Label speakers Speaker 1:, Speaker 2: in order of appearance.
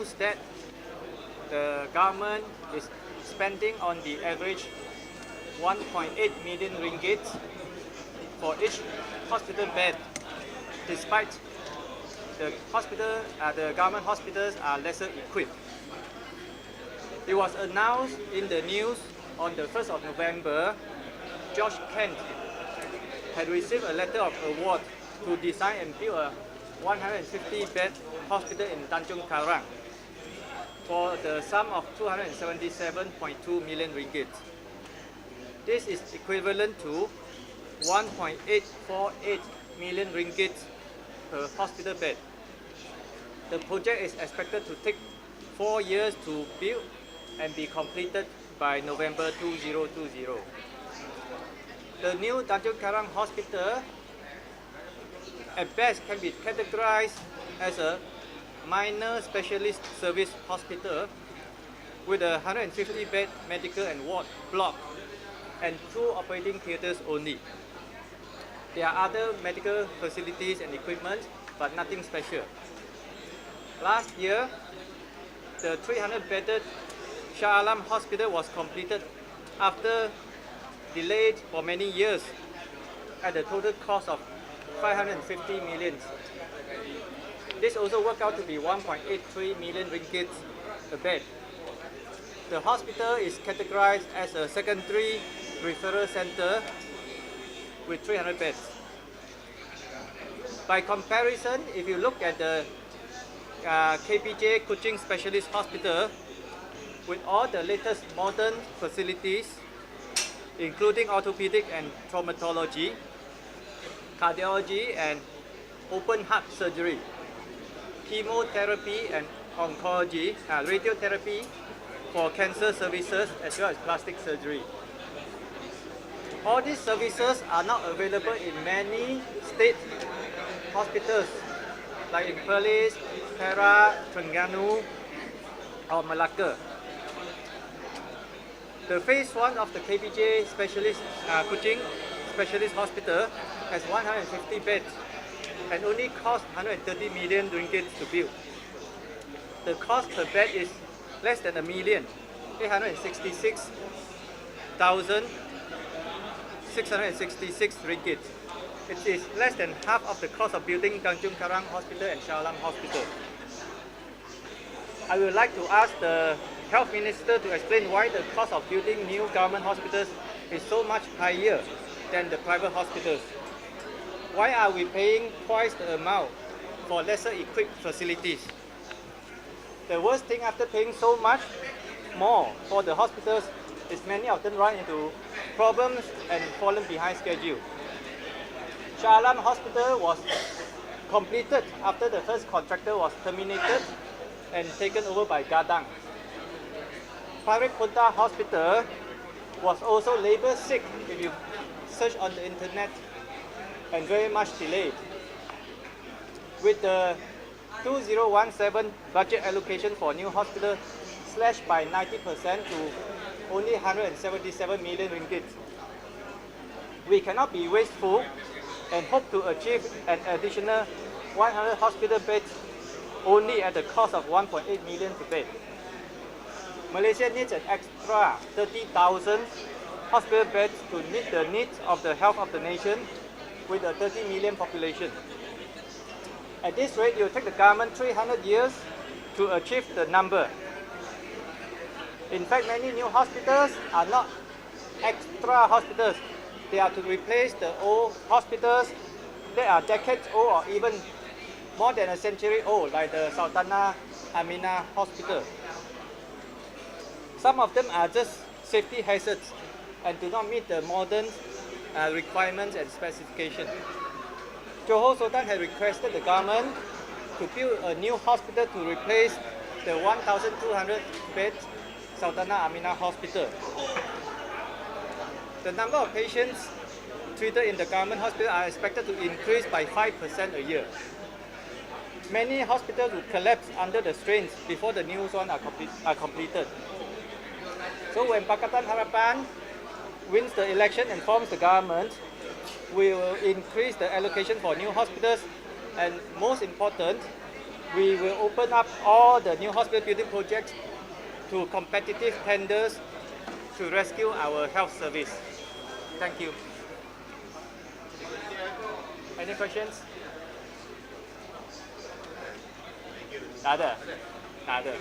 Speaker 1: news that the government is spending on the average 1.8 million ringgit for each hospital bed, despite the government hospitals are lesser equipped. It was announced in the news on the 1st of November, George Kent had received a letter of award to design and build a 150-bed hospital in Tanjung Karang for the sum of 277.2 million ringgit. This is equivalent to 1.848 million ringgit per hospital bed. The project is expected to take 4 years to build and be completed by November 2020. The new Tanjung Karang Hospital at best can be categorized as a minor specialist service hospital with a 150-bed medical and ward block and 2 operating theatres only. There are other medical facilities and equipment, but nothing special. Last year, the 300-bedded Shah Alam Hospital was completed after delayed for many years at a total cost of 550 million. This also worked out to be 1.83 million ringgit a bed. The hospital is categorized as a secondary referral center with 300 beds. By comparison, if you look at the KPJ Kuching Specialist Hospital, with all the latest modern facilities, including orthopedic and traumatology, cardiology and open heart surgery, chemotherapy and oncology, radiotherapy for cancer services, as well as plastic surgery. All these services are not available in many state hospitals, like in Perlis, Perak, Terengganu, or Malacca. The phase 1 of the KPJ Kuching Specialist Hospital has 150 beds and only cost 130 million ringgit to build. The cost per bed is less than a million, 866,666 ringgit. It is less than half of the cost of building Tanjung Karang Hospital and Shah Alam Hospital. I would like to ask the Health Minister to explain why the cost of building new government hospitals is so much higher than the private hospitals. Why are we paying twice the amount for lesser equipped facilities? The worst thing after paying so much more for the hospitals is many of them run into problems and fallen behind schedule. Shah Alam Hospital was completed after the first contractor was terminated and taken over by Gadang. Private Kunta Hospital was also labor sick, if you search on the internet, and very much delayed. With the 2017 budget allocation for new hospital slashed by 90% to only 177 million ringgit. We cannot be wasteful and hope to achieve an additional 100 hospital beds only at the cost of 1.8 million per bed. Malaysia needs an extra 30,000 hospital beds to meet the needs of the health of the nation with a 30 million population. At this rate, it will take the government 300 years to achieve the number. In fact, many new hospitals are not extra hospitals. They are to replace the old hospitals that are decades old or even more than a century old, like the Sultanah Aminah Hospital. Some of them are just safety hazards and do not meet the modern requirements and specifications. Johor Sultan had requested the government to build a new hospital to replace the 1,200 bed Sultanah Aminah Hospital. The number of patients treated in the government hospital are expected to increase by 5% a year. Many hospitals will collapse under the strains before the new ones are completed. So when Pakatan Harapan wins the election and forms the government, we will increase the allocation for new hospitals, and most important, we will open up all the new hospital building projects to competitive tenders to rescue our health service. Thank you. Any questions? 答的，答的。